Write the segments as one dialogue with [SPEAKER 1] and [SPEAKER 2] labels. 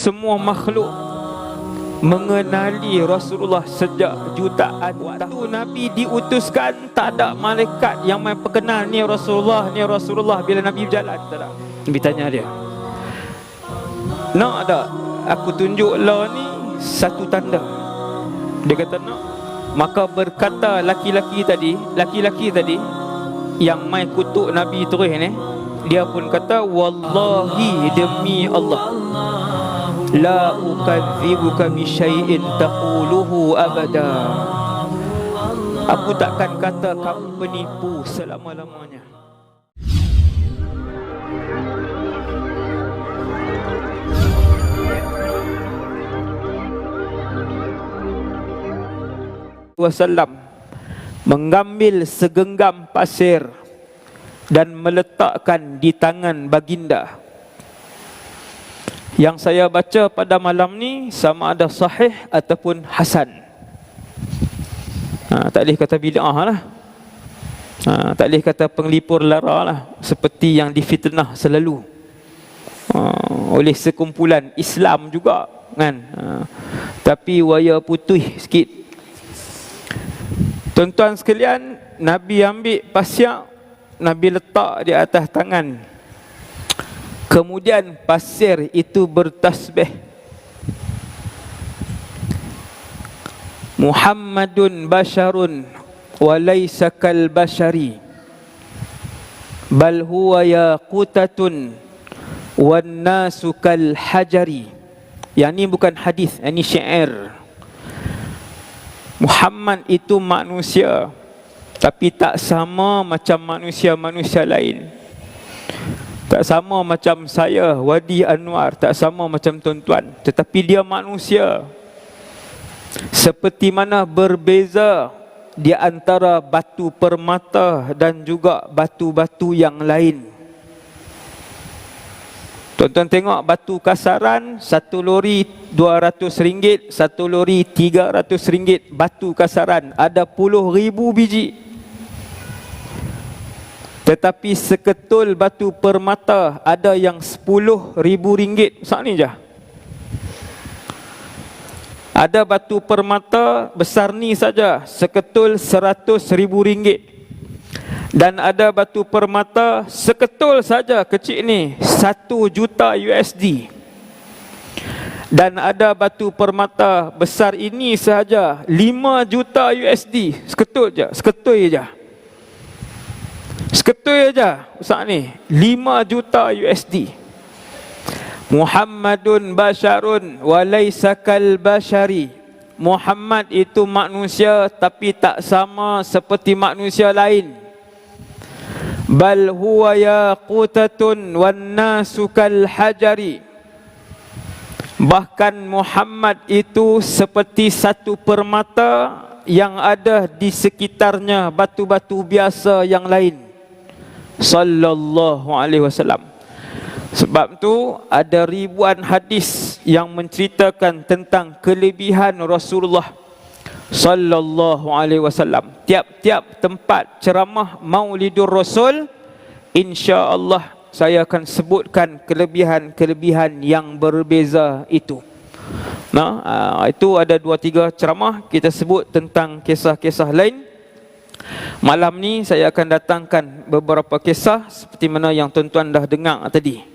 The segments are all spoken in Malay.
[SPEAKER 1] semua makhluk mengenali Rasulullah sejak jutaan waktu Nabi diutuskan. Tak ada malaikat yang main perkenal ni Rasulullah, ni Rasulullah. Bila Nabi berjalan, tak ada. Nabi tanya dia, nak tak aku tunjuk lah ni satu tanda? Dia kata nak. Maka berkata laki-laki tadi yang mai kutuk Nabi terus ni, dia pun kata, wallahi, demi Allah, la ukadzibuka bi syai'in taquluhu abada. Aku takkan kata kamu penipu selama-lamanya. Wasallam mengambil segenggam pasir dan meletakkan di tangan baginda. Yang saya baca pada malam ni sama ada sahih ataupun hasan. Tak boleh kata bid'ah lah. Tak boleh kata penglipur lara lah, seperti yang difitnah selalu oleh sekumpulan Islam juga kan. Tapi waya putih sikit. Tuan-tuan sekalian, Nabi ambil pasir, Nabi letak di atas tangan. Kemudian pasir itu bertasbih, Muhammadun basharun wa laysa kal bashari bal huwa yaqutatun wan nasu kal hajari. Yang ni bukan hadis, ini syair. Muhammad itu manusia, tapi tak sama macam manusia-manusia lain. Tak sama macam saya, Wadi Anwar, tak sama macam tuan-tuan. Tetapi dia manusia. Seperti mana berbeza di antara batu permata dan juga batu-batu yang lain. Tuan-tuan tengok batu kasaran, satu lori RM200, satu lori RM300. Batu kasaran ada puluh ribu biji. Tetapi seketul batu permata ada yang RM10.000. Saat ni je. Ada batu permata besar ni saja, seketul RM100.000. Dan ada batu permata seketul saja kecil ni $1 juta. Dan ada batu permata besar ini sahaja $5 juta. Seketul je, seketul je. Seketul je Ustaz ni, $5 juta. Muhammadun basharun wa laysa kal bashari. Muhammad itu manusia tapi tak sama seperti manusia lain. Bal huwa yaqutatun wan nasu kal hajari. Bahkan Muhammad itu seperti satu permata yang ada di sekitarnya batu-batu biasa yang lain. Sallallahu alaihi wasallam. Sebab tu ada ribuan hadis yang menceritakan tentang kelebihan Rasulullah sallallahu alaihi wasallam. Tiap-tiap tempat ceramah Maulidur Rasul, insya-Allah saya akan sebutkan kelebihan-kelebihan yang berbeza itu. Itu ada 2-3 ceramah kita sebut tentang kisah-kisah lain. Malam ni saya akan datangkan beberapa kisah seperti mana yang tuan-tuan dah dengar tadi.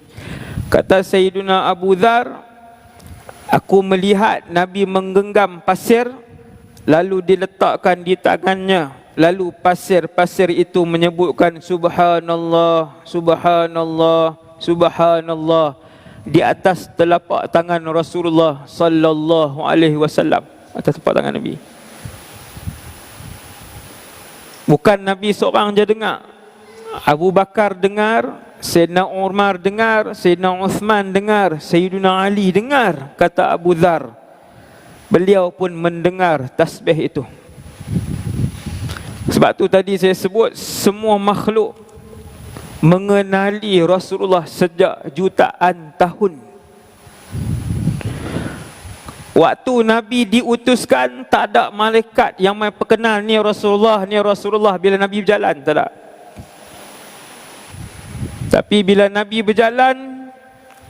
[SPEAKER 1] Kata Sayyiduna Abu Dhar, aku melihat Nabi menggenggam pasir lalu diletakkan di tangannya. Lalu pasir-pasir itu menyebutkan Subhanallah, Subhanallah, Subhanallah di atas telapak tangan Rasulullah sallallahu alaihi wasallam. Atas telapak tangan Nabi. Bukan Nabi seorang je dengar. Abu Bakar dengar, Sayyidina Umar dengar, Sayyidina Uthman dengar, Sayyidina Ali dengar, kata Abu Dhar. Beliau pun mendengar tasbih itu. Sebab tu tadi saya sebut semua makhluk mengenali Rasulullah sejak jutaan tahun. Waktu Nabi diutuskan, tak ada malaikat yang main perkenal ni Rasulullah, ni Rasulullah bila Nabi berjalan, tak ada. Tapi bila Nabi berjalan,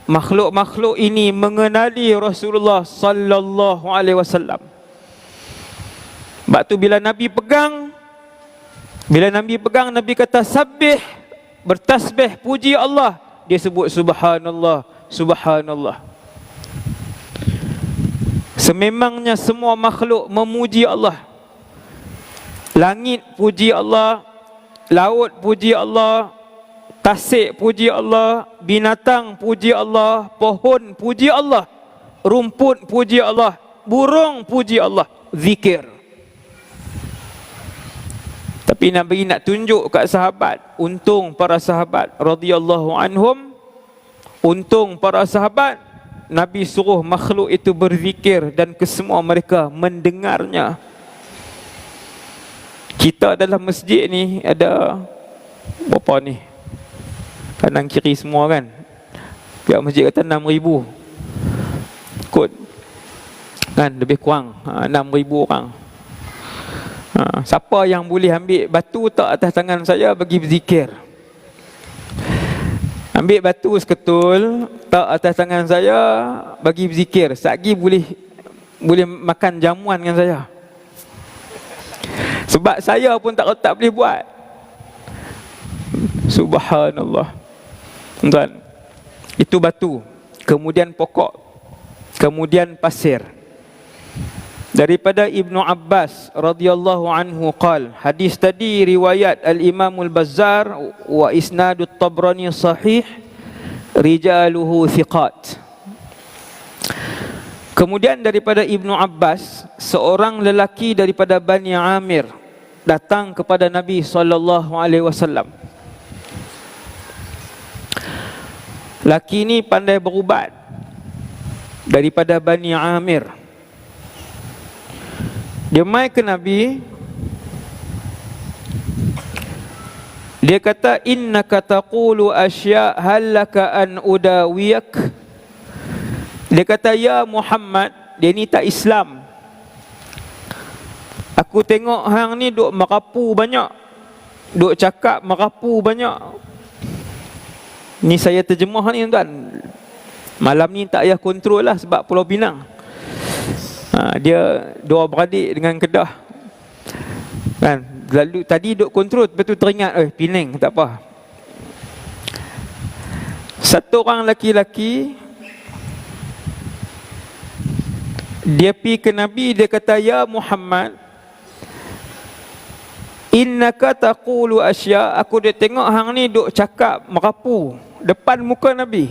[SPEAKER 1] makhluk-makhluk ini mengenali Rasulullah sallallahu alaihi wasallam. Sebab tu bila Nabi pegang, Nabi kata sabbih, bertasbih, puji Allah, dia sebut subhanallah, subhanallah. Sememangnya semua makhluk memuji Allah. Langit puji Allah, laut puji Allah, tasik puji Allah, binatang puji Allah, pohon puji Allah, rumput puji Allah, burung puji Allah, zikir. Tapi Nabi nak tunjuk kat sahabat, untung para sahabat radhiyallahu anhum, untung para sahabat, Nabi suruh makhluk itu berzikir dan kesemua mereka mendengarnya. Kita dalam masjid ni ada berapa ni? Kanan kiri semua kan? Pihak masjid kata 6,000 kot kan, lebih kurang 6,000 orang. Siapa yang boleh ambil batu tak atas tangan saya bagi berzikir? Ambil batu seketul tak atas tangan saya bagi berzikir. Satgi boleh makan jamuan dengan saya. Sebab saya pun tak boleh buat. Subhanallah. Tuan, itu batu, kemudian pokok, kemudian pasir. Daripada Ibnu Abbas radhiyallahu anhu qal, hadis tadi riwayat Al-Imam Al-Bazzar wa isnadut Tabrani sahih, rijaluhu thiqat. Kemudian daripada Ibnu Abbas, seorang lelaki daripada Bani Amir datang kepada Nabi SAW. Laki ini pandai berubat, daripada Bani Amir. Dia mai ke Nabi, dia kata, innaka taqulu asya' hal laka an udawiyak. Dia kata, ya Muhammad, dia ni tak Islam. Aku tengok hang ni duk merapu banyak, duk cakap merapu banyak. Ni saya terjemah ni tuan. Malam ni tak payah kontrol lah sebab Pulau Pinang. Dia dua beradik dengan Kedah kan. Lalu tadi duk kontrol, betul teringat, Penang tak apa. Satu orang laki-laki, dia pergi ke Nabi, dia kata, ya Muhammad, innaka taqulu asya', aku dia tengok hang ni duk cakap merapu depan muka Nabi.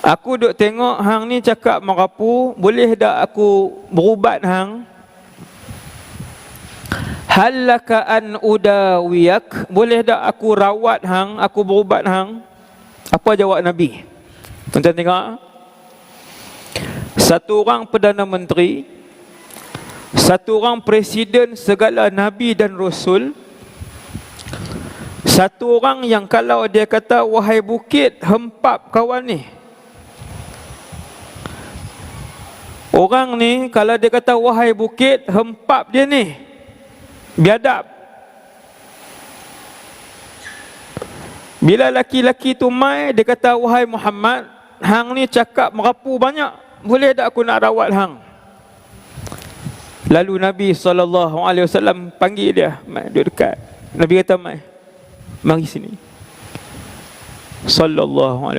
[SPEAKER 1] Aku duk tengok hang ni cakap merapu, boleh tak aku berubat hang? Hal laka an udawiyak, boleh tak aku rawat hang, aku berubat hang? Apa jawab Nabi? Tuan-tuan tengok. Satu orang Perdana Menteri, satu orang Presiden segala Nabi dan Rasul, satu orang yang kalau dia kata, wahai bukit, hempap kawan ni. Orang ni kalau dia kata, wahai bukit, hempap dia ni, biadab. Bila laki-laki tu mai, dia kata, wahai Muhammad, hang ni cakap merapu banyak, boleh tak aku nak rawat hang? Lalu Nabi SAW panggil dia, mai duduk dekat. Nabi kata, mai, mari sini. SAW.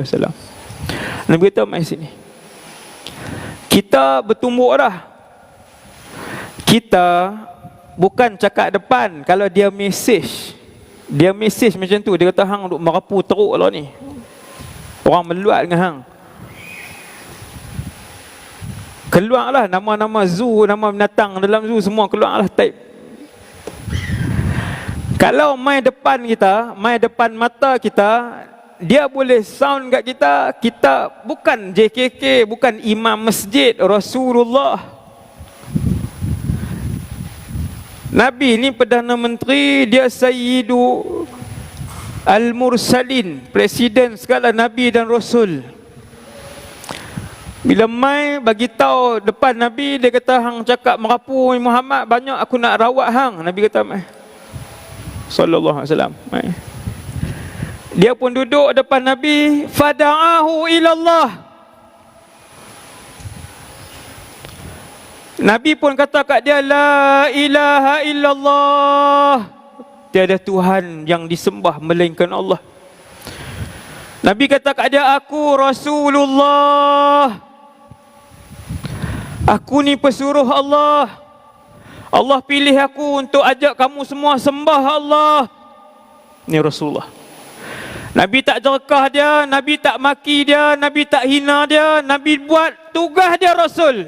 [SPEAKER 1] Nabi kata, mai sini. Kita bertumbuk dah. Kita bukan cakap depan. Kalau dia mesej macam tu, dia kata, hang duk merapu teruk lah ni, orang meluat dengan hang. Keluarlah nama-nama zoo, nama binatang dalam zoo semua keluarlah type. Kalau mai depan kita, mai depan mata kita, dia boleh sound kat kita, kita bukan JKK, bukan imam masjid, Rasulullah. Nabi ni Perdana Menteri, dia Sayyidu Al-Mursalin, Presiden segala Nabi dan Rasul. Bila mai bagi tahu depan Nabi, dia kata, hang cakap merapu Muhammad banyak, aku nak rawat hang. Nabi kata, mai. Sallallahu alaihi wasallam, mai. Dia pun duduk depan Nabi, fada'ahu ilallah. Nabi pun kata kat dia, la ilaha illallah. Tiada Tuhan yang disembah melainkan Allah. Nabi kata kat dia, aku Rasulullah. Aku ni pesuruh Allah. Allah pilih aku untuk ajak kamu semua sembah Allah. Ni Rasulullah. Nabi tak jerkah dia, Nabi tak maki dia, Nabi tak hina dia. Nabi buat tugas dia Rasul.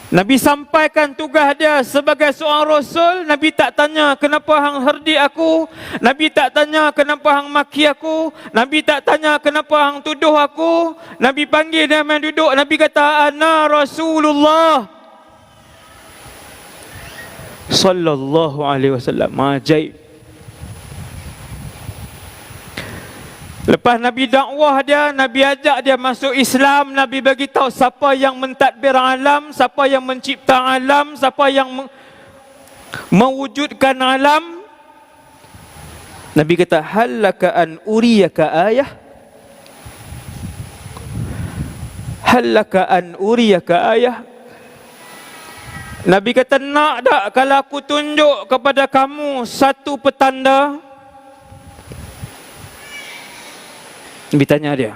[SPEAKER 1] Nabi sampaikan tugas dia sebagai seorang Rasul. Nabi tak tanya kenapa hang herdi aku. Nabi tak tanya kenapa hang maki aku. Nabi tak tanya kenapa hang tuduh aku. Nabi panggil dia main duduk. Nabi kata, ana Rasulullah sallallahu alaihi wasallam. Ajaib. Lepas Nabi dakwah dia, Nabi ajak dia masuk Islam. Nabi bagi tahu siapa yang mentadbir alam, siapa yang mencipta alam, siapa yang mewujudkan alam. Nabi kata, hallaka an uriyaka ayah. Hallaka an uriyaka ayah. Nabi kata, nak tak kalau aku tunjuk kepada kamu satu petanda? Nabi tanya dia,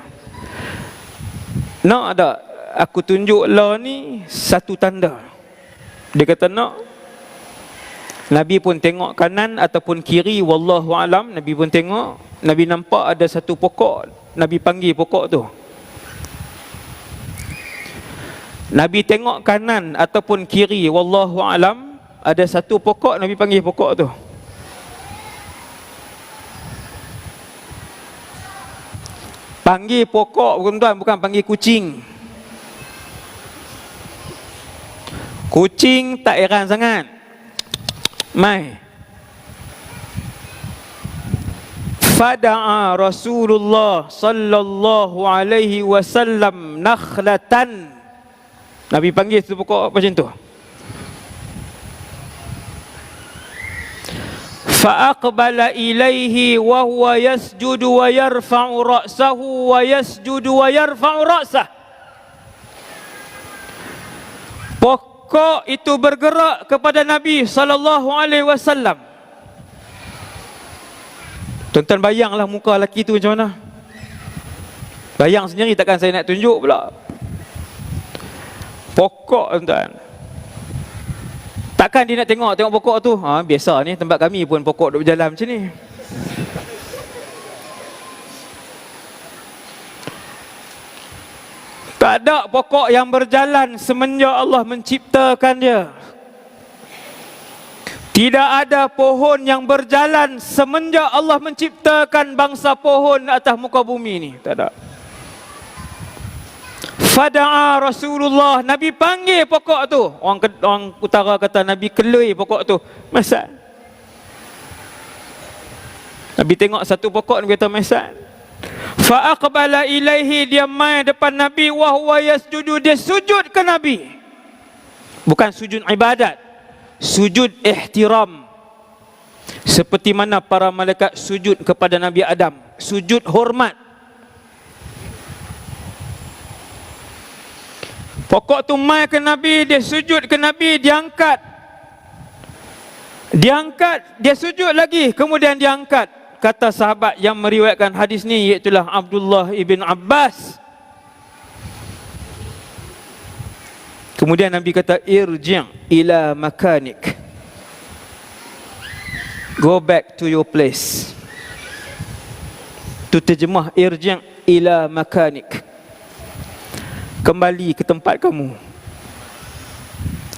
[SPEAKER 1] nak tak aku tunjuk lah ni satu tanda? Dia kata nak. Nabi pun tengok kanan ataupun kiri, wallahu alam. Nabi pun tengok, Nabi nampak ada satu pokok. Nabi panggil pokok tu. Nabi tengok kanan ataupun kiri, wallahu alam, ada satu pokok. Nabi panggil pokok tu. Panggil pokok, tuan-tuan, bukan panggil kucing. Kucing tak heran sangat. Mai. Fada'a Rasulullah sallallahu alaihi wasallam nakhlatan. Nabi panggil tu pokok macam tu. Fa'aqbala ilaihi wa huwa yasjudu wa yarfa'u ra'sahu wa yasjudu wa yarfa'u ra'sah. Pokok itu bergerak kepada Nabi sallallahu alaihi wasallam. Tuan-tuan bayanglah muka lelaki tu macam mana. Bayang sendiri, takkan saya nak tunjuk pula. Pokok, tuan-tuan. Takkan dia nak tengok pokok tu. Biasa ni tempat kami pun pokok duk berjalan macam ni. Tak ada pokok yang berjalan semenjak Allah menciptakan dia. Tidak ada pohon yang berjalan semenjak Allah menciptakan bangsa pohon atas muka bumi ni. Tak ada. Fada'a Rasulullah. Nabi panggil pokok tu. Orang utara kata Nabi kelui pokok tu. Masad. Nabi tengok satu pokok, Nabi kata masad. Fa'aqbala ilaihi. Dia mai depan Nabi. Wa huwa yasjudu. Dia sujud ke Nabi. Bukan sujud ibadat, sujud ihtiram. Seperti mana para malaikat sujud kepada Nabi Adam. Sujud hormat. Pokok tu mai ke Nabi, dia sujud ke Nabi, diangkat. Diangkat, dia sujud lagi, kemudian diangkat. Kata sahabat yang meriwayatkan hadis ni, iaitulah Abdullah ibn Abbas. Kemudian Nabi kata, irji' ila makanik. Go back to your place. Itu terjemah irji' ila makanik. Kembali ke tempat kamu.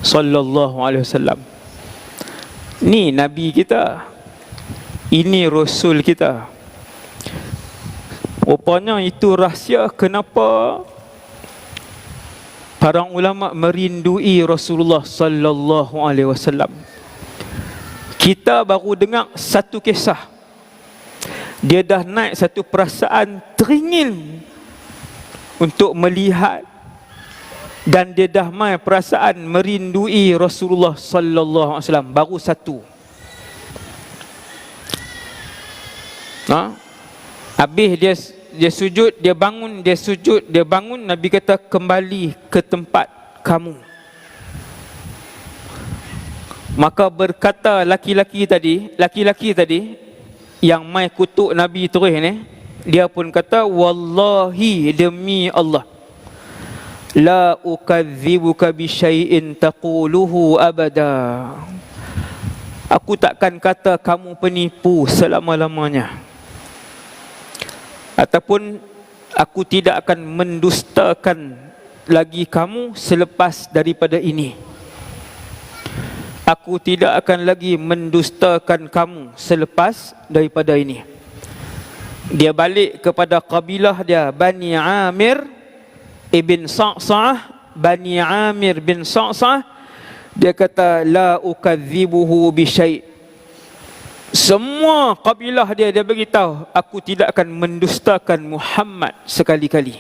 [SPEAKER 1] Sallallahu alaihi wasallam. Ni Nabi kita. Ini Rasul kita. Rupanya itu rahsia kenapa para ulama merindui Rasulullah sallallahu alaihi wasallam. Kita baru dengar satu kisah. Dia dah naik satu perasaan teringin untuk melihat, dan dia dah mai perasaan merindui Rasulullah sallallahu alaihi wasallam. Baru satu. Habis dia sujud, dia bangun, dia sujud, dia bangun, Nabi kata kembali ke tempat kamu. Maka berkata laki-laki tadi yang mai kutuk Nabi terus ni, dia pun kata wallahi, demi Allah, la ukadzibuka bi syai'in taquluhu abada. Aku takkan kata kamu penipu selama-lamanya, ataupun aku tidak akan mendustakan lagi kamu selepas daripada ini. Aku tidak akan lagi mendustakan kamu selepas daripada ini. Dia balik kepada kabilah dia, Bani Amir ibn Sa'sa'ah. Bani Amir bin Sa'sa'ah, dia kata la ukadzibuhu bi syai'. Semua kabilah dia beritahu, aku tidak akan mendustakan Muhammad sekali-kali.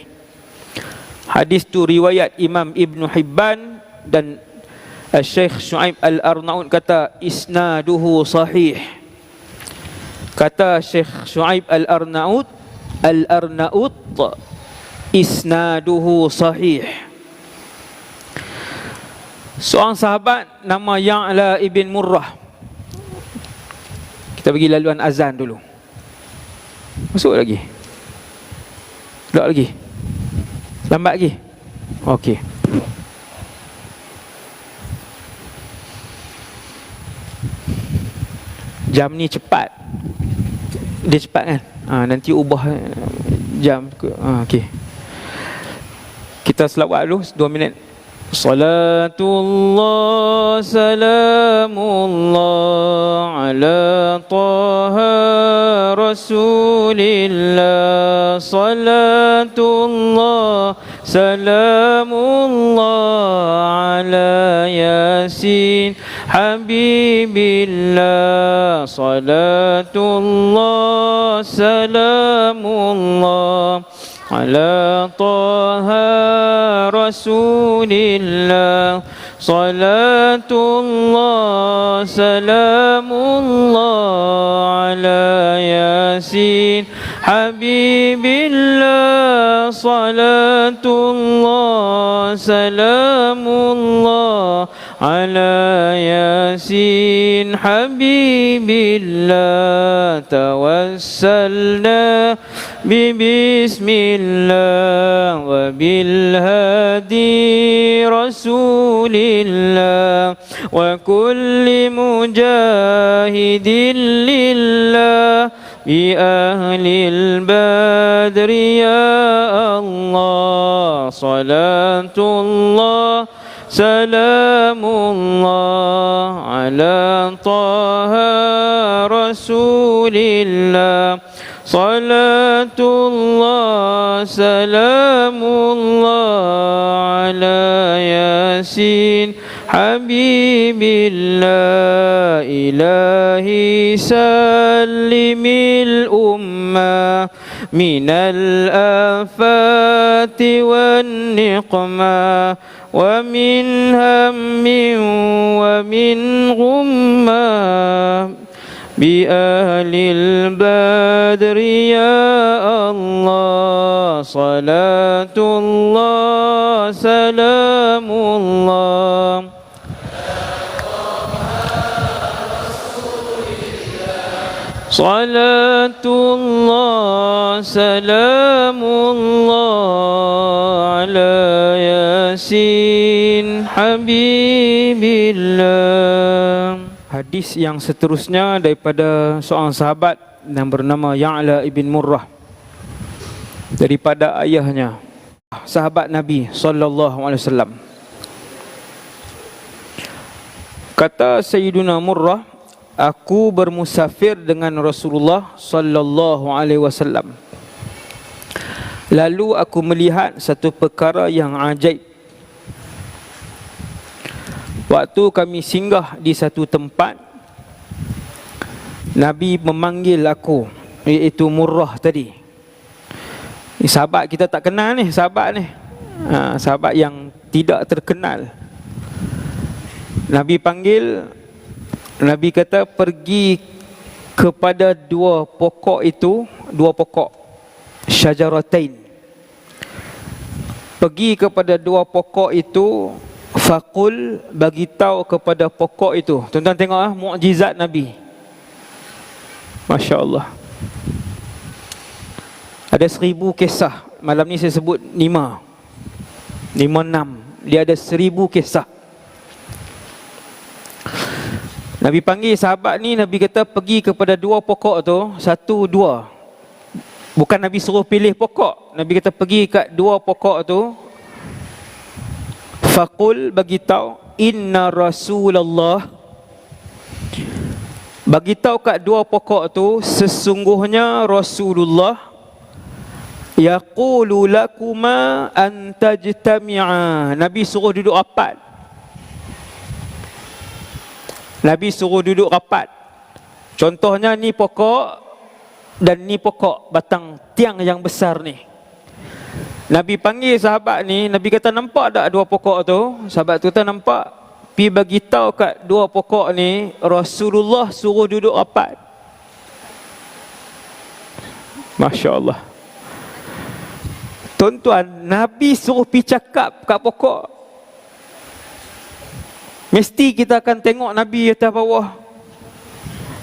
[SPEAKER 1] Hadis tu riwayat Imam Ibn Hibban, dan Syekh Syuaib Al-Arnaud kata isnaduhu sahih. Kata Syekh Syuaib Al-Arnaud isnaduhu sahih. Seorang sahabat nama Ya'la ibn Murrah. Kita bagi laluan azan dulu. Masuk lagi? Tak lagi? Lambat lagi? Okey. Jam ni cepat. Dia cepat kan? Nanti ubah jam. Okey. Kita selawat dulu 2 minit. Salatullah salamullah ala taha rasulillah. Salatullah salamullah ala yasin habibillah. Salatullah salamullah ala taha rasulillah. Salatullah salamullah ala yasin habibillah. Salatullah salamullah ala yasin habibillah. Tawassalna bismillah wa bil hadi rasulillah wa kulli mujahidin lillah bi ahlil badri ya Allah. Salatullah salamullah ala taha rasulillah. Salatullah salamullah ala yasin habibillah. Ilahi sallimil ummah minal afati wan niqmah wa min hammin wa min ghummah bi ahlil badri ya Allah. Salatullah salamullah Salatullah salamullah ala yasin habibillah. Hadis yang seterusnya daripada seorang sahabat yang bernama Ya'la ibn Murrah, daripada ayahnya, sahabat Nabi sallallahu alaihi wasallam. Kata Sayyiduna Murrah, aku bermusafir dengan Rasulullah sallallahu alaihi wasallam. Lalu aku melihat satu perkara yang ajaib. Waktu kami singgah di satu tempat, Nabi memanggil aku, iaitu Murrah tadi. Ini sahabat kita tak kenal ni, sahabat ni. Sahabat yang tidak terkenal. Nabi panggil, Nabi kata pergi kepada dua pokok itu, dua pokok syajaratain. Pergi kepada dua pokok itu, faqul, bagi tahu kepada pokok itu. Tuan-tuan tengok mukjizat Nabi. Masya Allah. Ada 1000 kisah. Malam ni saya sebut 5, 6. Dia ada 1000 kisah. Nabi panggil sahabat ni, Nabi kata pergi kepada dua pokok tu, 1, 2. Bukan Nabi suruh pilih pokok. Nabi kata pergi kat dua pokok tu. Faqul, bagi tahu, inna Rasulullah, bagi tahu kat dua pokok tu, sesungguhnya Rasulullah yaqulu lakuma an tajtami'a. Nabi suruh duduk rapat. Nabi suruh duduk rapat. Contohnya ni pokok dan ni pokok batang tiang yang besar ni. Nabi panggil sahabat ni, Nabi kata nampak tak dua pokok tu? Sahabat tu kata nampak. Pi bagi tahu kat dua pokok ni, Rasulullah suruh duduk rapat. Masya Allah. Tuan-tuan, Nabi suruh pi cakap kat pokok. Mesti kita akan tengok Nabi atas bawah.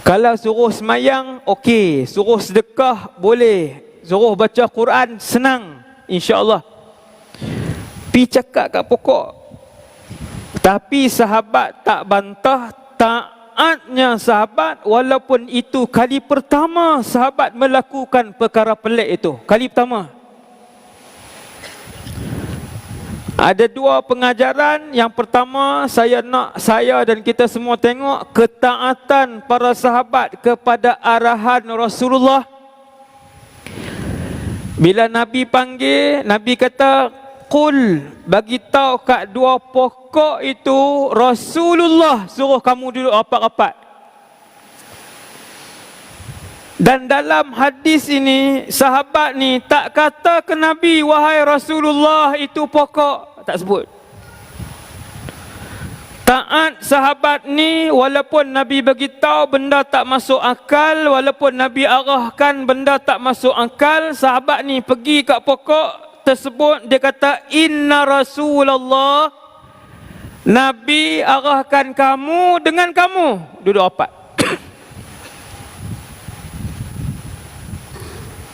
[SPEAKER 1] Kalau suruh semayang, okey. Suruh sedekah, boleh. Suruh baca Quran, senang, insya-Allah. Pi cakap kat pokok. Tapi sahabat tak bantah, taatnya sahabat, walaupun itu kali pertama sahabat melakukan perkara pelik itu. Kali pertama. Ada dua pengajaran. Yang pertama, saya dan kita semua tengok ketaatan para sahabat kepada arahan Rasulullah. Bila Nabi panggil, Nabi kata, qul, bagi tahu kat dua pokok itu, Rasulullah suruh kamu duduk rapat-rapat. Dan dalam hadis ini, sahabat ni tak kata ke Nabi, wahai Rasulullah, itu pokok. Tak sebut. Taat sahabat ni, walaupun Nabi bagi tahu benda tak masuk akal, walaupun Nabi arahkan benda tak masuk akal, sahabat ni pergi kat pokok tersebut, dia kata, inna Rasulullah, Nabi arahkan kamu dengan kamu duduk rapat.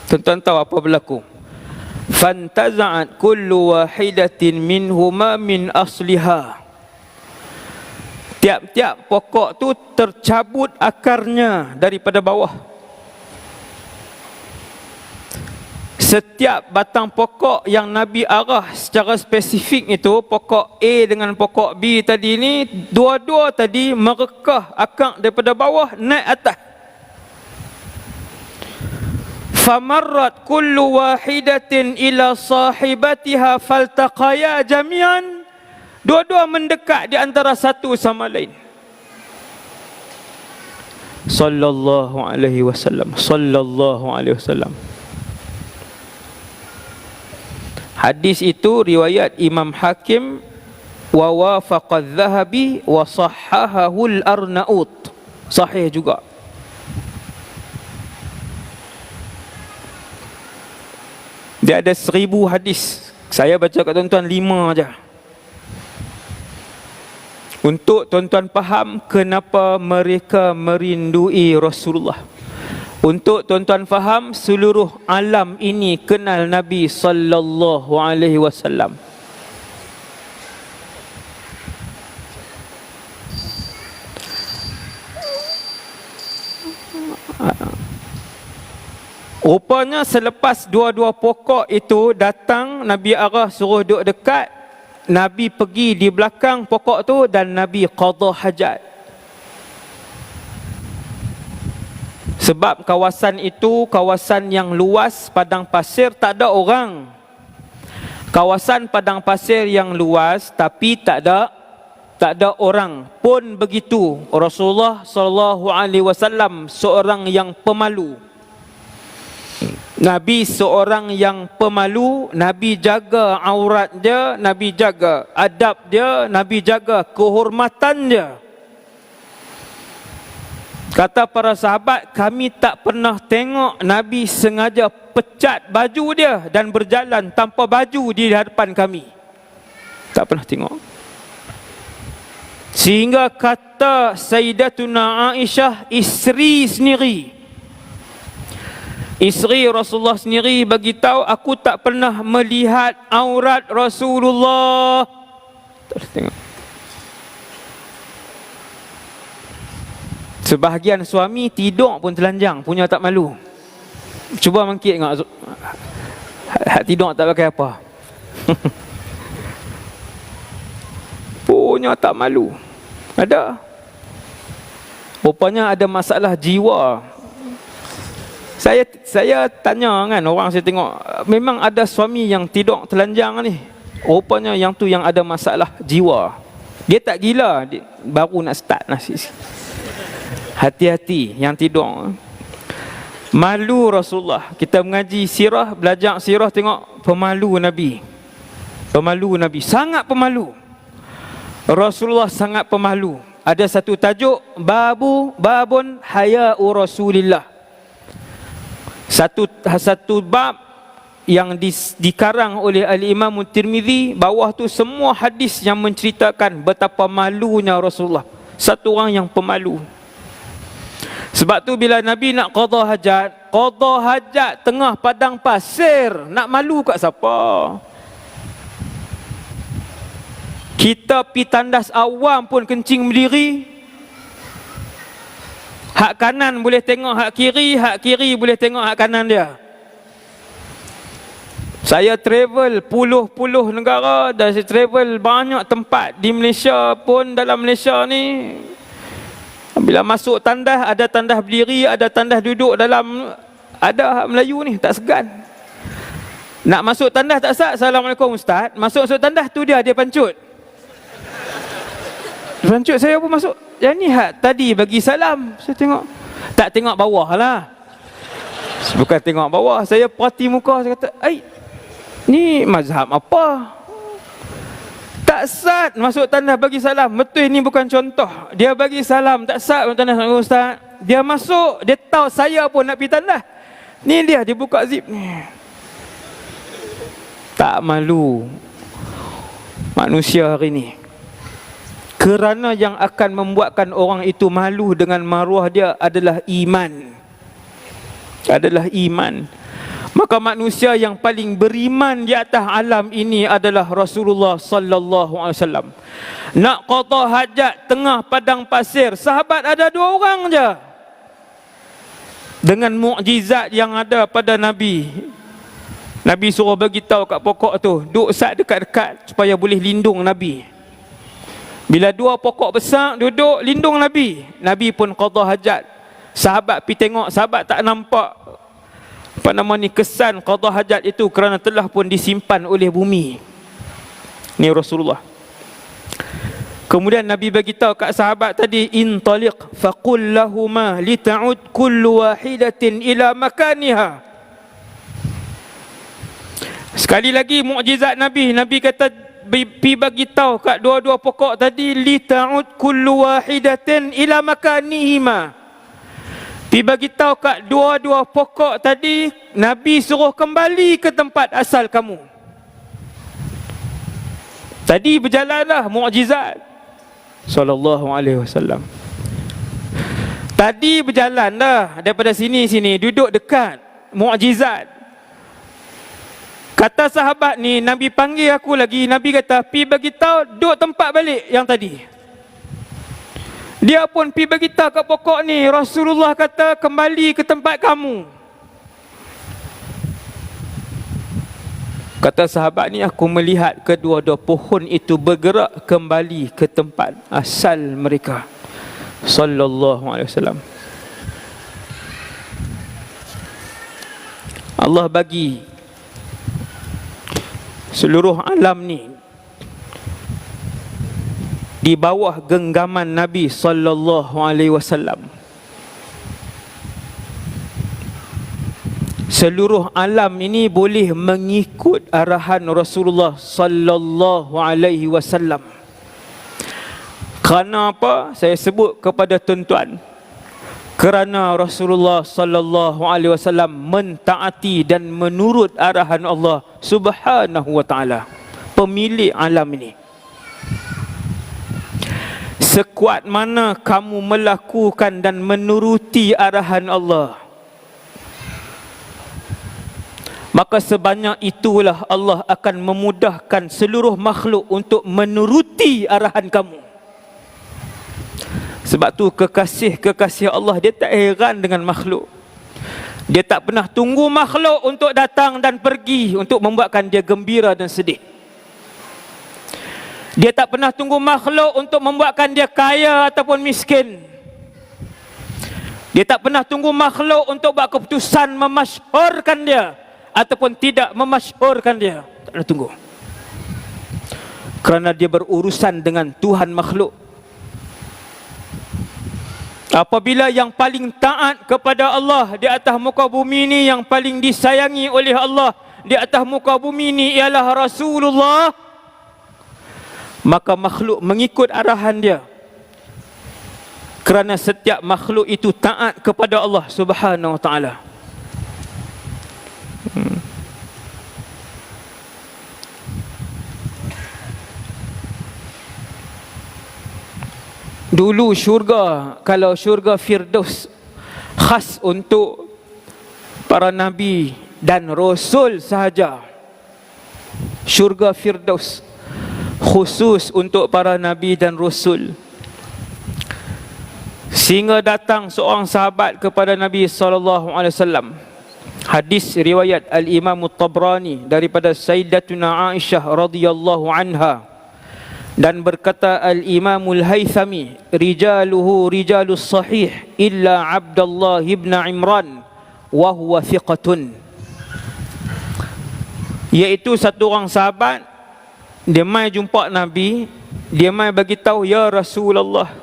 [SPEAKER 1] Tuan-tuan tahu apa berlaku? Fantaza'at kullu wahidatin minhuma min asliha. Tiap-tiap pokok tu tercabut akarnya daripada bawah. Setiap batang pokok yang Nabi arah secara spesifik itu, pokok A dengan pokok B tadi ni, dua-dua tadi merekah akar daripada bawah naik atas. Famarrat kullu wahidatin ila sahibatiha faltaqaya jami'an. Dua-dua mendekat di antara satu sama lain. Sallallahu alaihi wasallam. Sallallahu alaihi wasallam. Hadis itu riwayat Imam Hakim wa wafaqa adh-Dhahabi wa sahhahahu al-Arnaut. Sahih juga. Dia ada 1000 hadis. Saya baca kat tuan-tuan 5 aja. Untuk tuan-tuan faham kenapa mereka merindui Rasulullah. Untuk tuan-tuan faham seluruh alam ini kenal Nabi sallallahu alaihi wasallam. Rupanya selepas dua-dua pokok itu datang, Nabi arah suruh duduk dekat, Nabi pergi di belakang pokok tu dan Nabi qada hajat. Sebab kawasan itu kawasan yang luas, padang pasir, tak ada orang. Kawasan padang pasir yang luas tapi tak ada orang. Pun begitu, Rasulullah sallallahu alaihi wasallam seorang yang pemalu. Nabi seorang yang pemalu. Nabi jaga aurat dia, Nabi jaga adab dia, Nabi jaga kehormatan dia. Kata para sahabat, kami tak pernah tengok Nabi sengaja pecat baju dia dan berjalan tanpa baju di hadapan kami. Tak pernah tengok. Sehingga kata Sayyidatuna Aisyah, isteri sendiri, isteri Rasulullah sendiri bagi tahu, aku tak pernah melihat aurat Rasulullah. Tak pernah tengok. Sebahagian suami tidur pun telanjang, punya tak malu. Cuba mangkit tengok, tidur tak pakai apa. Punya tak malu. Ada. Rupanya ada masalah jiwa. Saya tanya kan orang, saya tengok memang ada suami yang tidur telanjang ni. Rupanya yang tu yang ada masalah jiwa. Dia tak gila, dia baru nak start nasi. Hati-hati yang tidur. Malu Rasulullah. Kita mengaji sirah, belajar sirah, tengok pemalu Nabi. Pemalu Nabi, sangat pemalu. Rasulullah sangat pemalu. Ada satu tajuk, babun haya'u Rasulillah. Satu bab yang dikarang oleh Al-Imam Tirmizi. Bawah tu semua hadis yang menceritakan betapa malunya Rasulullah. Satu orang yang pemalu. Sebab tu bila Nabi nak qada hajat tengah padang pasir, nak malu kat siapa? Kita pi tandas awam pun kencing berdiri. Hak kanan boleh tengok hak kiri boleh tengok hak kanan dia. Saya travel puluh-puluh negara dan saya travel banyak tempat di Malaysia pun. Dalam Malaysia ni, bila masuk tandas, ada tandas berdiri, ada tandas duduk dalam. Ada Melayu ni tak segan. Nak masuk tandas tak sah, Assalamualaikum Ustaz. Masuk tandas tu dia pancut. Pancut, saya pun masuk. Yang ni tadi bagi salam. Saya tengok. Tak tengok bawah lah. Bukan tengok bawah. Saya perhati muka, saya kata, ni mazhab apa? Tak sah masuk tandas bagi salam. Betul, ni bukan contoh. Dia bagi salam, tak sah masuk tandas. Ustaz, dia masuk, dia tahu saya pun nak pergi tandas. Ni dia buka zip ni. Tak malu manusia hari ni. Kerana yang akan membuatkan orang itu malu dengan maruah dia adalah iman. Adalah iman. Maka manusia yang paling beriman di atas alam ini adalah Rasulullah sallallahu alaihi wasallam. Nak qada hajat tengah padang pasir, sahabat ada 2 orang je. Dengan mukjizat yang ada pada Nabi. Nabi suruh bagi tahu kat pokok tu, duduk sat dekat-dekat supaya boleh lindung Nabi. Bila 2 pokok besar duduk lindung Nabi, Nabi pun qada hajat. Sahabat pi tengok, sahabat tak nampak kesan qada hajat itu kerana telah pun disimpan oleh bumi. Ni Rasulullah. Kemudian Nabi bagi tahu kat sahabat tadi, intaliq faqul lahumā lita'ud kullu wahidatin ila makaniha. Sekali lagi mukjizat Nabi. Nabi kata pi bagi tahu kat 2 pokok tadi, lita'ud kullu wahidatin ila makanihima. Pi bagi tahu kat 2 pokok tadi, Nabi suruh kembali ke tempat asal kamu. Tadi berjalanlah mukjizat sallallahu alaihi wasallam. Tadi berjalan dah daripada sini duduk dekat mukjizat. Kata sahabat ni, Nabi panggil aku lagi. Nabi kata, pi bagi tahu duduk tempat balik yang tadi. Dia pun pi bagi tahu kat pokok ni, Rasulullah kata kembali ke tempat kamu. Kata sahabat ni, aku melihat kedua-dua pohon itu bergerak kembali ke tempat asal mereka. Sallallahu alaihi wasallam. Allah bagi seluruh alam ni di bawah genggaman Nabi sallallahu alaihi wasallam. Seluruh alam ini boleh mengikut arahan Rasulullah sallallahu alaihi wasallam. Kerana apa? Saya sebut kepada tuan-tuan, Kerana Rasulullah sallallahu alaihi wasallam mentaati dan menurut arahan Allah Subhanahu wa taala, pemilik alam ini. Sekuat mana kamu melakukan dan menuruti arahan Allah, maka sebanyak itulah Allah akan memudahkan seluruh makhluk untuk menuruti arahan kamu. Sebab tu kekasih-kekasih Allah, dia tak heran dengan makhluk. Dia tak pernah tunggu makhluk untuk datang dan pergi untuk membuatkan dia gembira dan sedih. Dia tak pernah tunggu makhluk untuk membuatkan dia kaya ataupun miskin. Dia tak pernah tunggu makhluk untuk buat keputusan memasyhurkan dia ataupun tidak memasyhurkan dia. Tak pernah tunggu. Kerana dia berurusan dengan Tuhan makhluk. Apabila yang paling taat kepada Allah di atas muka bumi ini, yang paling disayangi oleh Allah di atas muka bumi ini ialah Rasulullah, maka makhluk mengikut arahan dia. Kerana setiap makhluk itu taat kepada Allah Subhanahu wa taala. Dulu syurga, kalau syurga Firdaus khas untuk para nabi dan rasul sahaja. Syurga Firdaus khusus untuk para nabi dan rasul. Sehingga datang seorang sahabat kepada Nabi SAW. Hadis riwayat Al-Imam At-Tabrani daripada Sayyidatuna Aisyah radhiyallahu anha. Dan berkata Al-Imamul Haythami, rijaluhu rijalus sahih illa Abdullah ibn Imran wa huwa thiqatun. Iaitu satu orang sahabat, dia mai jumpa Nabi, dia mai bagi tahu, ya Rasulullah,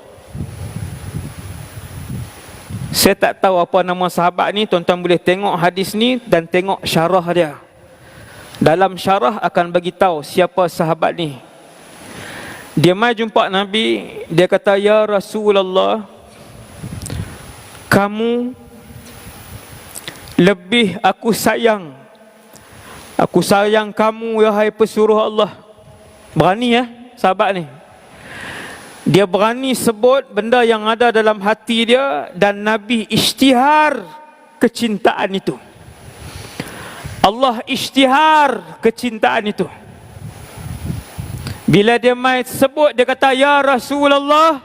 [SPEAKER 1] saya tak tahu apa nama sahabat ni. Tuan-tuan boleh tengok hadis ni dan tengok syarah dia. Dalam syarah akan bagi tahu siapa sahabat ni. Dia mai jumpa Nabi, dia kata, ya Rasulullah, kamu lebih aku sayang. Aku sayang kamu, wahai pesuruh Allah. Berani sahabat ni. Dia berani sebut benda yang ada dalam hati dia, dan Nabi isytihar kecintaan itu. Allah isytihar kecintaan itu. Bila dia mai sebut, dia kata, ya Rasulullah,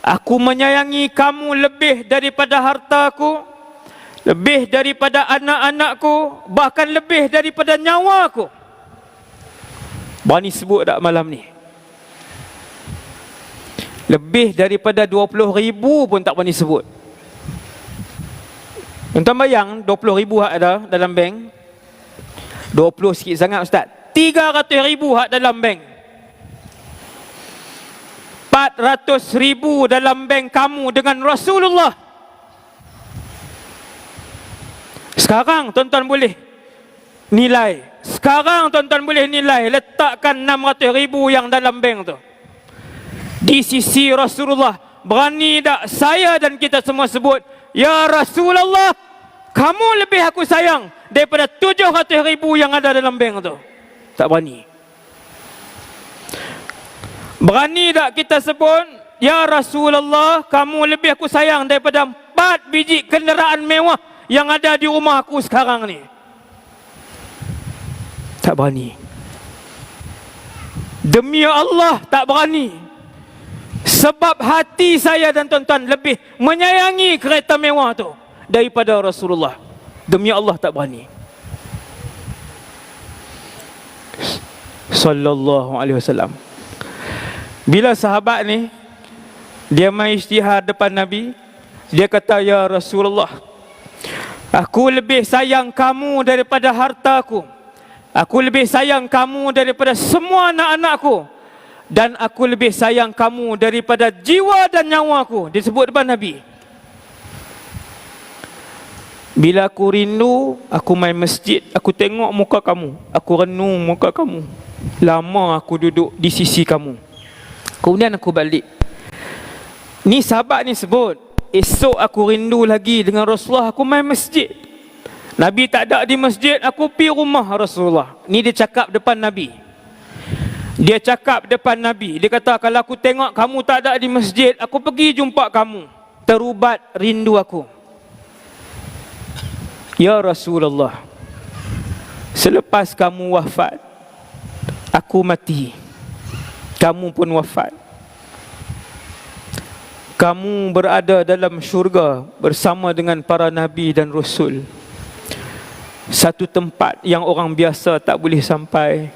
[SPEAKER 1] aku menyayangi kamu lebih daripada hartaku, lebih daripada anak-anakku, bahkan lebih daripada nyawaku. Berani sebut tak malam ni? Lebih daripada 20,000 pun tak berani sebut. Tuan-tuan bayang 20,000 hak ada dalam bank. 20 sikit sangat Ustaz. 300,000 hak dalam bank. 400,000 dalam bank kamu dengan Rasulullah. Sekarang tuan-tuan boleh nilai. Sekarang tuan-tuan boleh nilai. Letakkan 600,000 yang dalam bank tu di sisi Rasulullah. Berani tak saya dan kita semua sebut, ya Rasulullah, kamu lebih aku sayang daripada 700,000 yang ada dalam bank tu? Tak berani. Berani tak kita sebut, ya Rasulullah, kamu lebih aku sayang daripada 4 biji kenderaan mewah yang ada di rumah aku sekarang ni? Tak berani. Demi Allah tak berani. Sebab hati saya dan tuan-tuan lebih menyayangi kereta mewah tu daripada Rasulullah. Demi Allah tak berani. Sallallahu alaihi wasallam. Bila sahabat ni dia mai isytihar depan Nabi, dia kata, ya Rasulullah, aku lebih sayang kamu daripada hartaku, aku lebih sayang kamu daripada semua anak-anakku, dan aku lebih sayang kamu daripada jiwa dan nyawaku. Disebut depan Nabi. Bila aku rindu, aku main masjid, aku tengok muka kamu, aku renung muka kamu. Lama aku duduk di sisi kamu, kemudian aku balik. Ni sahabat ni sebut, esok aku rindu lagi dengan Rasulullah, aku main masjid. Nabi tak ada di masjid, aku pergi rumah Rasulullah. Ni dia cakap depan Nabi. Dia cakap depan Nabi. Dia kata, kalau aku tengok kamu tak ada di masjid, aku pergi jumpa kamu. Terubat rindu aku. Ya Rasulullah, selepas kamu wafat, aku mati, kamu pun wafat. Kamu berada dalam syurga bersama dengan para Nabi dan Rasul. Satu tempat yang orang biasa tak boleh sampai.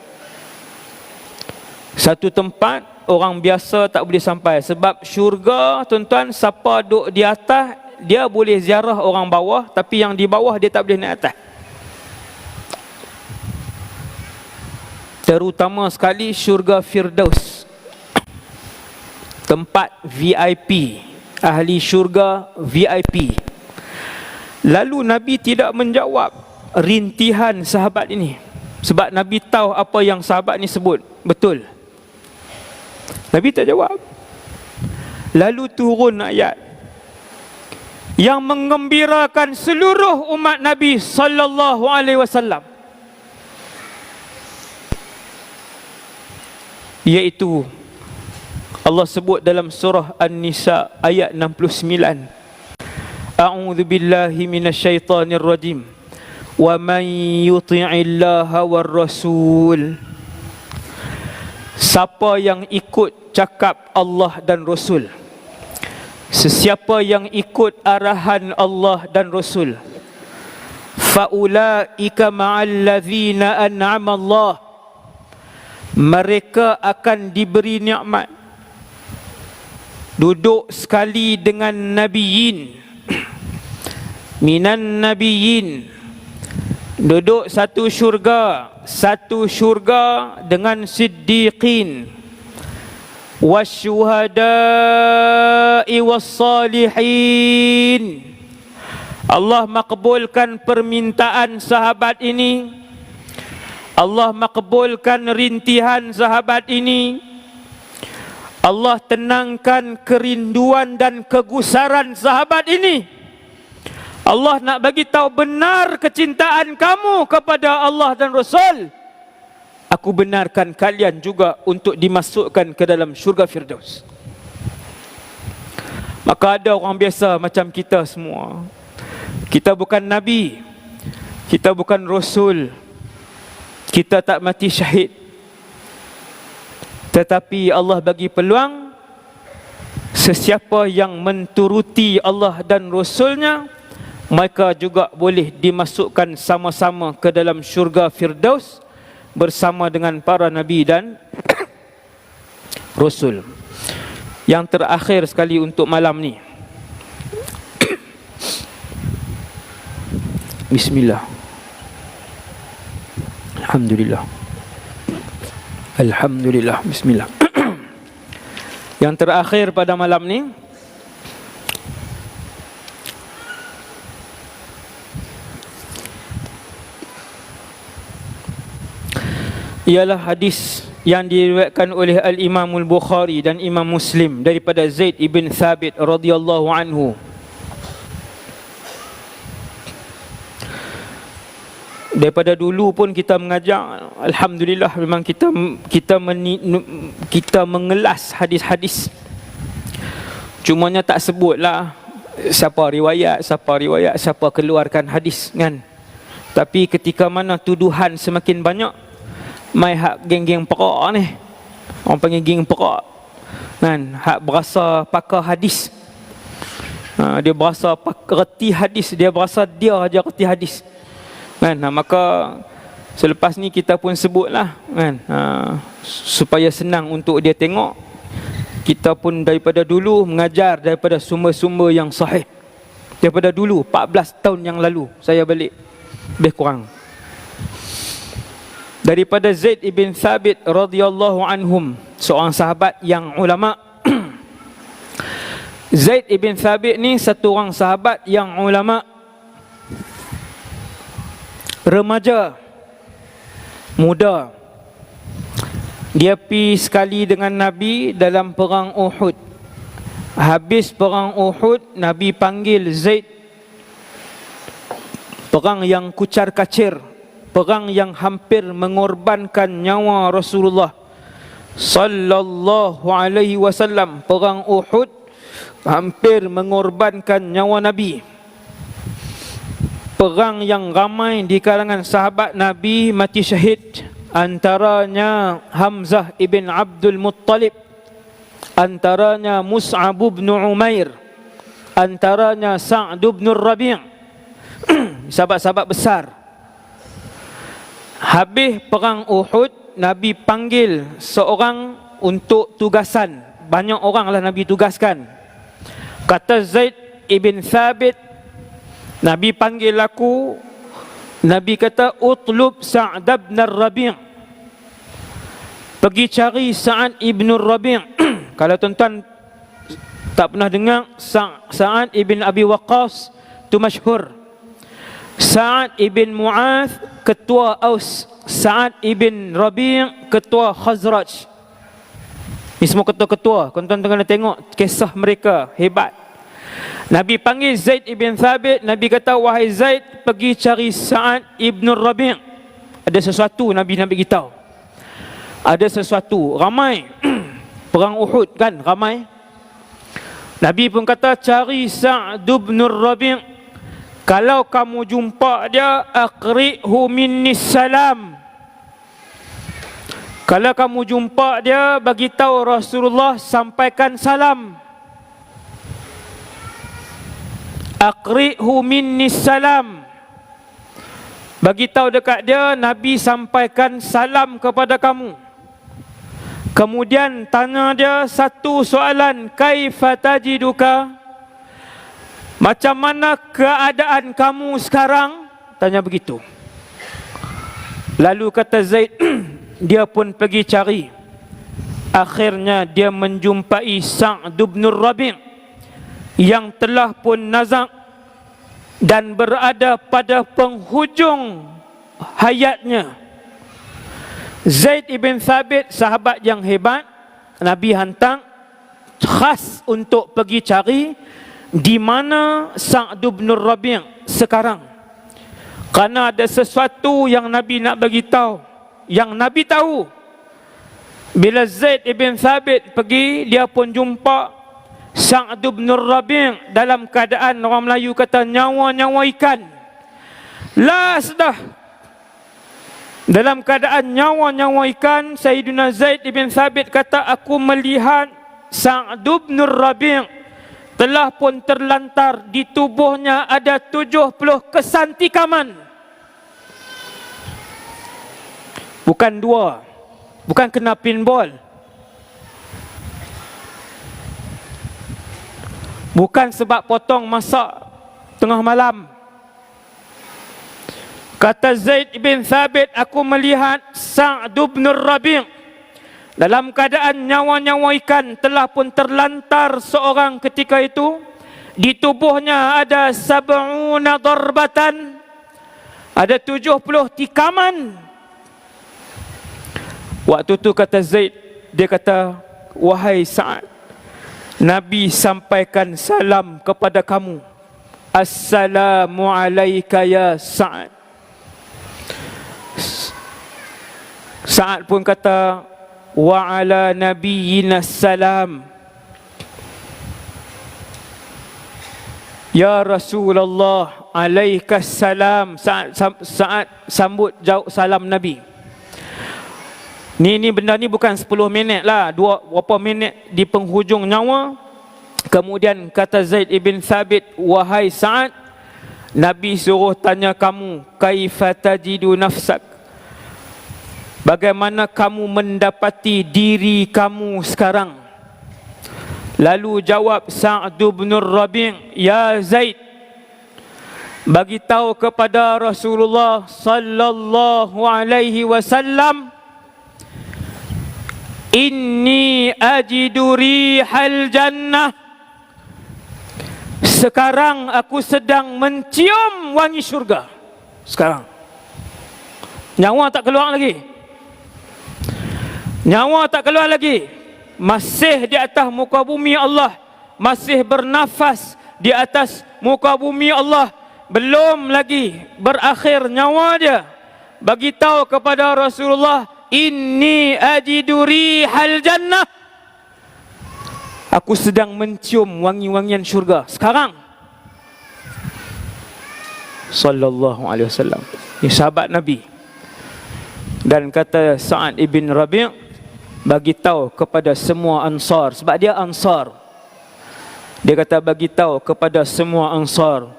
[SPEAKER 1] Satu tempat orang biasa tak boleh sampai. Sebab syurga, tuan-tuan, siapa duduk di atas, dia boleh ziarah orang bawah. Tapi yang di bawah dia tak boleh naik atas. Terutama sekali syurga Firdaus, tempat VIP, ahli syurga VIP. Lalu Nabi tidak menjawab rintihan sahabat ini, sebab Nabi tahu apa yang sahabat ni sebut betul. Nabi tak jawab. Lalu turun ayat yang menggembirakan seluruh umat Nabi sallallahu alaihi wasallam, iaitu Allah sebut dalam surah An-Nisa ayat 69. A'udzu billahi minasyaitonir rajim. Wa man yuti'illaha war rasul. Siapa yang ikut cakap Allah dan Rasul, sesiapa yang ikut arahan Allah dan Rasul, faulaika ma'al ladzina an'ama Allah, mereka akan diberi nikmat, duduk sekali dengan nabiyin, minan nabiyin, duduk satu syurga dengan siddiqin, wasyuhada'i wassalihin. Allah makbulkan permintaan sahabat ini, Allah makbulkan rintihan sahabat ini, Allah tenangkan kerinduan dan kegusaran sahabat ini. Allah nak bagi tahu benar kecintaan kamu kepada Allah dan Rasul. Aku benarkan kalian juga untuk dimasukkan ke dalam syurga Firdaus. Maka ada orang biasa macam kita semua. Kita bukan Nabi, kita bukan Rasul, kita tak mati syahid, tetapi Allah bagi peluang, sesiapa yang menturuti Allah dan Rasulnya, mereka juga boleh dimasukkan sama-sama ke dalam syurga Firdaus bersama dengan para Nabi dan Rasul. Yang terakhir sekali untuk malam ni, Bismillah. Alhamdulillah. Alhamdulillah. Bismillah. Yang terakhir pada malam ni, ialah hadis yang diriwayatkan oleh Al-Imam Al-Bukhari dan Imam Muslim daripada Zaid ibn Thabit radhiyallahu anhu. Daripada dulu pun kita mengajar, alhamdulillah, memang kita mengelas hadis-hadis. Cumanya tak sebutlah siapa riwayat, siapa keluarkan hadis kan. Tapi ketika mana tuduhan semakin banyak, mai hak geng-geng perak ni, orang panggil geng perak kan, hak berasa pakar hadis, dia berasa reti hadis, dia berasa dia aja reti hadis kan. Maka selepas ni kita pun sebutlah kan, supaya senang untuk dia tengok. Kita pun daripada dulu mengajar daripada sumber-sumber yang sahih. Daripada dulu 14 tahun yang lalu saya balik, lebih kurang. Daripada Zaid ibn Thabit radhiyallahu anhum, seorang sahabat yang ulama. Zaid ibn Thabit ni satu orang sahabat yang ulama, remaja, muda. Dia pergi sekali dengan Nabi dalam perang Uhud. Habis perang Uhud, Nabi panggil Zaid. Perang yang kucar kacir, perang yang hampir mengorbankan nyawa Rasulullah sallallahu alaihi wasallam. Perang Uhud hampir mengorbankan nyawa Nabi. Perang yang ramai di kalangan sahabat Nabi mati syahid. Antaranya Hamzah ibn Abdul Muttalib, antaranya Mus'ab bin Umair, antaranya Sa'd bin Rabi'. Sahabat-sahabat besar. Habis perang Uhud, Nabi panggil seorang untuk tugasan. Banyak orang lah Nabi tugaskan. Kata Zaid ibn Thabit, Nabi panggil aku. Nabi kata, utlub Sa'd bin Rabi'. Pergi cari Sa'd ibn Rabi'. Kalau tuan-tuan tak pernah dengar, Sa'd ibn Abi Waqqas tu masyhur. Sa'd ibn Mu'adh ketua Aus, Sa'd ibn Rabi' ketua Khazraj. Ini semua ketua-ketua. Tuan-tuan kena tengok kisah mereka, hebat. Nabi panggil Zaid ibn Thabit. Nabi kata, wahai Zaid, pergi cari Sa'd ibn Rabi'. Ada sesuatu Nabi nak beritahu. Ada sesuatu. Ramai. Perang Uhud kan, ramai. Nabi pun kata, cari Sa'd ibn Rabi'. Kalau kamu jumpa dia, aqri'hu minnis salam. Kalau kamu jumpa dia, bagi tahu Rasulullah sampaikan salam. Aqri'hu minnis salam. Bagi tahu dekat dia, Nabi sampaikan salam kepada kamu. Kemudian tanya dia satu soalan, kaifa tajiduka? Macam mana keadaan kamu sekarang? Tanya begitu. Lalu kata Zaid, dia pun pergi cari. Akhirnya dia menjumpai Sa'd bin Rabi' yang telah pun nazak dan berada pada penghujung hayatnya. Zaid ibn Thabit, sahabat yang hebat, Nabi hantar khas untuk pergi cari di mana Sa'd bin Rabi' sekarang. Karena ada sesuatu yang Nabi nak bagi tahu, yang Nabi tahu. Bila Zaid ibn Thabit pergi, dia pun jumpa Sa'd bin Rabi' dalam keadaan, orang Melayu kata, nyawa-nyawa ikan. Last dah. Dalam keadaan nyawa-nyawa ikan, Sayyidina Zaid ibn Thabit kata, aku melihat Sa'd bin Rabi' telah pun terlantar, di tubuhnya ada 70 kesan tikaman. Bukan dua, bukan kena pinball, bukan sebab potong masak tengah malam. Kata Zaid bin Thabit, aku melihat Sa'd bin Rabi' dalam keadaan nyawa-nyawa ikan, telah pun terlantar seorang ketika itu. Di tubuhnya ada 70 darbatan, ada 70 tikaman. Waktu tu kata Zaid, dia kata, wahai Sa'd, Nabi sampaikan salam kepada kamu. Assalamu alayka ya Sa'd. Sa'd pun kata, wa ala nabiyyina salam. Ya Rasulullah, alaikas salam. Sa'd sambut jawab salam Nabi. Ni benda ni bukan 10 minit lah, berapa minit di penghujung nyawa. Kemudian kata Zaid ibn Thabit, wahai Sa'd, Nabi suruh tanya kamu, kaifa tajidu nafsak? Bagaimana kamu mendapati diri kamu sekarang? Lalu jawab Sa'd bin Rabi', ya Zaid, bagi tahu kepada Rasulullah sallallahu alaihi wasallam, inni ajidu rihal jannah. Sekarang aku sedang mencium wangi syurga. Sekarang nyawa tak keluar lagi. Nyawa tak keluar lagi. Masih di atas muka bumi Allah. masih bernafas di atas muka bumi Allah, belum lagi berakhir nyawa dia, bagi tahu kepada Rasulullah, inni ajidu rihal jannah, aku sedang mencium wangi-wangian syurga sekarang. Sallallahu alaihi wasallam. Ini sahabat Nabi. Dan kata Sa'ad ibn Rabi', bagi tahu kepada semua Ansar, sebab dia Ansar. Dia kata bagi tahu kepada semua Ansar,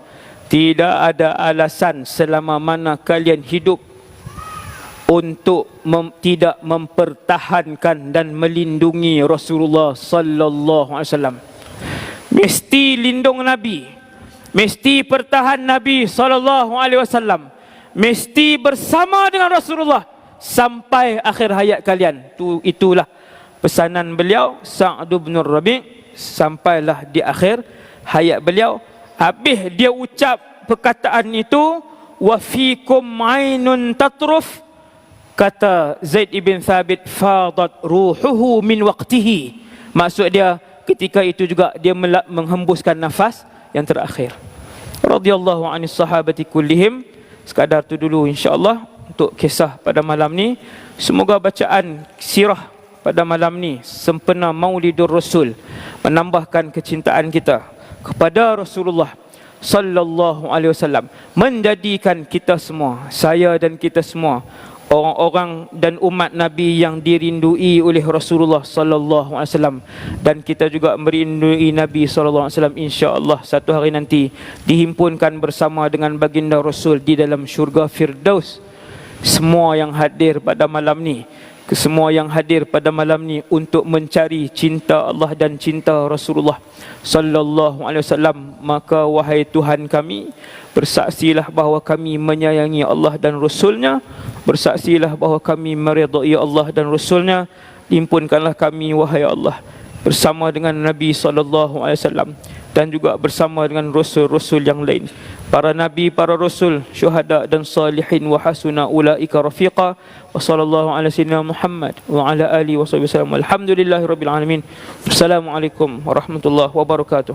[SPEAKER 1] tidak ada alasan selama mana kalian hidup untuk tidak mempertahankan dan melindungi Rasulullah sallallahu alaihi wasallam. Mesti lindung Nabi, mesti pertahan Nabi sallallahu alaihi wasallam, mesti bersama dengan Rasulullah sampai akhir hayat kalian. Itulah pesanan beliau Sa'd bin Rabi'. Sampailah di akhir hayat beliau, habis dia ucap perkataan itu, wa fikum ainun tatruf, kata Zaid ibn Thabit, fadat ruhuhu min waqtihi. Maksud dia ketika itu juga dia menghembuskan nafas yang terakhir. Radhiyallahu anis sahabati kullihim. Sekadar tu dulu insya-Allah untuk kisah pada malam ni. Semoga bacaan sirah pada malam ni sempena Maulidur Rasul menambahkan kecintaan kita kepada Rasulullah sallallahu alaihi wasallam, menjadikan kita semua, saya dan kita semua, orang-orang dan umat Nabi yang dirindui oleh Rasulullah sallallahu alaihi wasallam, dan kita juga merindui Nabi sallallahu alaihi wasallam, insya-Allah satu hari nanti dihimpunkan bersama dengan baginda Rasul di dalam syurga Firdaus. Semua yang hadir pada malam ni, semua yang hadir pada malam ni untuk mencari cinta Allah dan cinta Rasulullah sallallahu alaihi wasallam, maka wahai Tuhan kami, bersaksilah bahawa kami menyayangi Allah dan Rasulnya, bersaksilah bahawa kami meridai Allah dan Rasulnya. Himpunkanlah kami wahai Allah bersama dengan Nabi sallallahu alaihi wasallam dan juga bersama dengan rasul-rasul yang lain, para nabi, para rasul, syuhada dan salihin, wa hasuna ulaika rafiqa. Wa sallallahu ala sayyidina Muhammad wa ala alihi wa sahbihi wasallam. Alhamdulillahirabbil alamin. Assalamualaikum warahmatullahi wabarakatuh.